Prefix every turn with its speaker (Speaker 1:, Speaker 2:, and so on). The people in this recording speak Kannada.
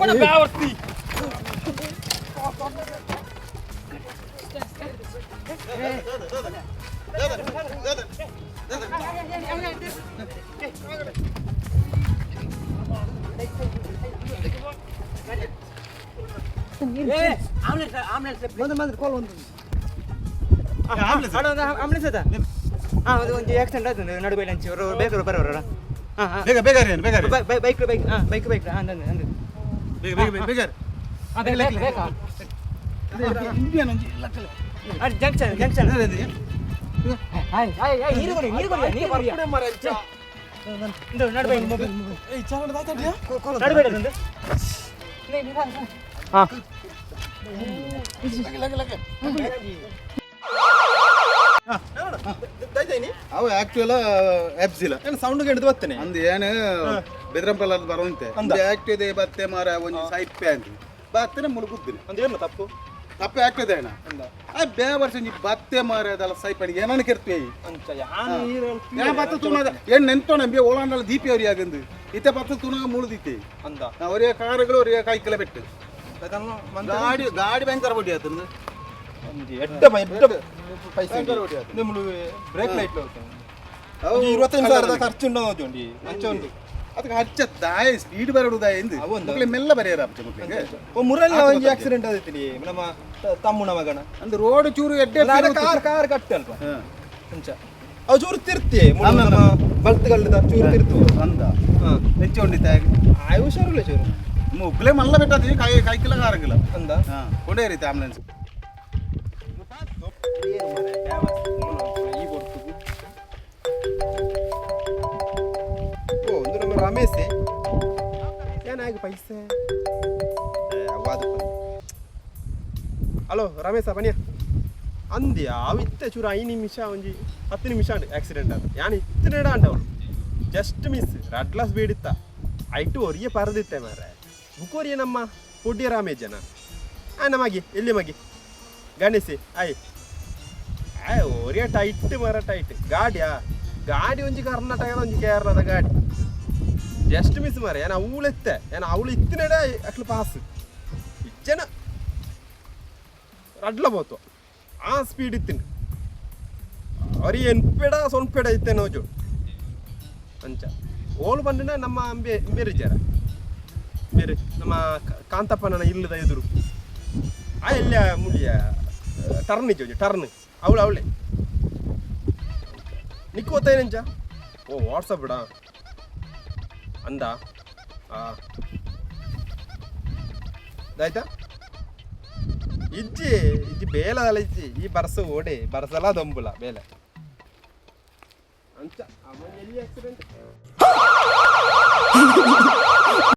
Speaker 1: Apa berarti?
Speaker 2: ಆಂಬುಲೆನ್ಸ್ ಅದ ಒಂದು ಆಕ್ಸಿಡೆಂಟ್ ಆಯ್ತು ನಡುವೆ ಲಂಚ್ ಅವರು ಬೇಕಾರು ಬರೋರ
Speaker 3: ಬೇಗ ಬೇಗ ರೀ ಬೇಗ ರೀ
Speaker 2: ಬೈಕ್ ಬೈಕ್ ಬೈಕ್ ಬೈಕ್ ಅಂದ
Speaker 3: ಬೇಗ ಬೇಗ ಬೇಗ
Speaker 2: ಜಂಕ್ಷನ್ ಜಂಕ್ಷನ್ ನೀರು ಕೊಡಿ ನೀರು ಕೊಡಿ ನೀರು ಕೊಡಿ ನಡುವೆ ನಡುವೆ ಹಾಂ
Speaker 3: ಅವು ಆಕ್ಚುಯಲ್ ಎಬ್ಸಿಲ್ಲ
Speaker 4: ಏನು ಸೌಂಡ್ ಹಿಡಿದು ಬರ್ತೇನೆ
Speaker 3: ಅಂದ್ ಏನು ಬೆದ್ರಂಪಲ್ಲ ಬರುವಂತೆ ಆಕ್ಟಿವ್ ಬತ್ತೆ ಮಾರ ಒಂದು ಸಾಹಿತ್ಯ ಅಂತ ಬತ್ತನೆ ಮುಳುಗುದ್ದಿನಿ
Speaker 4: ಅಂದ್ರೆ ಏನು ತಪ್ಪು
Speaker 3: ತಪ್ಪು ಆಗ್ತದೆ ಅಣ್ಣ ಬೇ ವರ್ಷ ನೀ ಬತ್ತೆ ಮಾರ ಅದಲ್ಲ ಸೈಪಡಿ ಏನನ್ನ ಕೆರ್ತೀವಿ ಬತ್ತ ತುಣದ ಏನು ನೆಂತೋಣ ಬೇ ಓಳಾಂಡಲ್ಲ ದೀಪಿ ಅವ್ರಿಗೆ ಆಗಂದು ಇತ್ತೆ ಬತ್ತ ತುಣಗ ಮುಳುದಿತ್ತೆ
Speaker 4: ಅಂದ
Speaker 3: ಅವರಿಗೆ ಕಾರುಗಳು ಅವರಿಗೆ ಕಾಯ್ಕಲ ಬೆಟ್ಟು ಗಾಡಿ ಗಾಡಿ ಭಯಂಕರ ಬಡ್ಡಿ ಆತಂದು
Speaker 4: ಎಡ್ಡ ಪೈಸೆ ನಿಮ್ಮಳು ಬ್ರೇಕ್ ಲೈಟ್ 25,000 ಖರ್ಚು ಉಂಟು ನೋಡ್ತೀವಿ ಮಂಚ ಉಂಟು
Speaker 3: ಅದಕ್ಕೆ ಹಚ್ಚ ದಾಯ ಸ್ಪೀಡ್ ಬರೋದಾಯ ಎಂದು ಮಕ್ಕಳು ಮೆಲ್ಲ ಬರೆಯರ ಮಕ್ಕಳಿಗೆ
Speaker 4: ಮುರಲ್ಲ ಒಂದು ಆಕ್ಸಿಡೆಂಟ್ ಆದೈತಿ ನಮ್ಮ ತಮ್ಮನ ಮಗನ
Speaker 3: ಅಂದ್ರೆ ರೋಡ್ ಚೂರು ಎಡ್ಡೆ
Speaker 4: ಕಾರ್ ಕಟ್ಟ ಅಲ್ಪ ಮುಂಚ ಅವು ಚೂರು ತಿರ್ತಿ ಬಲ್ತ್ಗಲ್ದ ಚೂರು ತಿರ್ತು
Speaker 3: ಅಂದ ನೆಚ್ಚೊಂಡಿದ್ದ
Speaker 4: ಆಯ್ ಹುಷಾರಿಲ್ಲ ಚೂರು
Speaker 3: ಮುಗ್ಲೆ ಮಲ್ಲ ಬೆಟ್ಟದಿ ಕಾಯ್ಕಿಲ್ಲ ಕಾರಂಗಿಲ್ಲ
Speaker 4: ಅಂದ
Speaker 3: ಕೊಡೇ ರೀತಿ ಆಂಬುಲೆನ್ಸ್
Speaker 4: ಒಂದು ನಮ್ಮ ರಮೇಶ್ ಏನಾಗಿ ಪೈಸೆ ಹಲೋ ರಮೇಶ ಬನ್ನಿ ಅಂದ್ಯಾ ಅವಿತ್ತೆ ಚೂರು 5 ನಿಮಿಷ ಒಂಜಿ 10 ನಿಮಿಷ ಆಕ್ಸಿಡೆಂಟ್ ಆದ ಯಾನು ಇತ್ತು ನೆಡ ಅಂಡವಳು ಜಸ್ಟ್ ಮಿಸ್ ರಡ್ಲಾಸ್ ಬೇಡಿತ್ತ ಐಟು ಒರಿಯ ಪರದಿತ್ತೆ ಮಾರೆ ಬುಕೋರಿಯ ನಮ್ಮ ಪೊಡ್ಡಿಯ ರಾಮೇಜನ ನಮಗೆ ಎಲ್ಲಿ ಮಗಿ ಗಣೇಶಿ ಆಯ್ ಒರಿಯ ಟೈಟ್ ಮರ ಟೈಟ್ ಗಾಡಿ ಒಂಜಿ ಕರ್ನಾಟಕದ ಒಂಜಿ ಕೇರಳದ ಗಾಡಿ ಜಸ್ಟ್ ಮಿಸ್ ಮಾರೆ ಏನ ಅವಳೆತ್ತೆ ಏನ ಅವಳು ಇತ್ತಿನಡೆ ಅಕ್ಲು ಪಾಸ್ ಇಚ್ಚನ ರಡ್ಲ ಬೋತು ಆ ಸ್ಪೀಡ್ ಇತ್ತಿನ ಅವ್ರಿಗೆ ಎನ್ಪೆಡ ಸೊನ್ಪೆಡ ಇತ್ತೆ ನೋಜು ಅಂಚ ಓಲು ಬಂದಿನ ನಮ್ಮ ಬೇರೆ ಜಾರ ಬೇರೆ ನಮ್ಮ ಕಾಂತಪ್ಪನ ಇಲ್ಲದ ಎದುರು ಎಲ್ಲ ಮುಳಿಯ ಟರ್ನ್ ಇದ್ದೋಜು ಟರ್ನ್ ಅವಳೆ ನಿಕ್ಕು ಗೊತ್ತೇನಂಚ ಓ ವಾಟ್ಸಪ್ ಬಿಡ ಅಂದ ಆಯ್ತಾ ಇಜ್ಜಿ ಬೇಲದಲ್ಲ ಇಜ್ಜಿ ಈ ಬರ್ಸ ಓಡೆ ಬರ್ಸಲ್ಲ ದೊಂಬುಲ ಬೇಲೆ ಅಂಚ ಎಲ್ಲಿ ಆಕ್ಸಿಡೆಂಟ್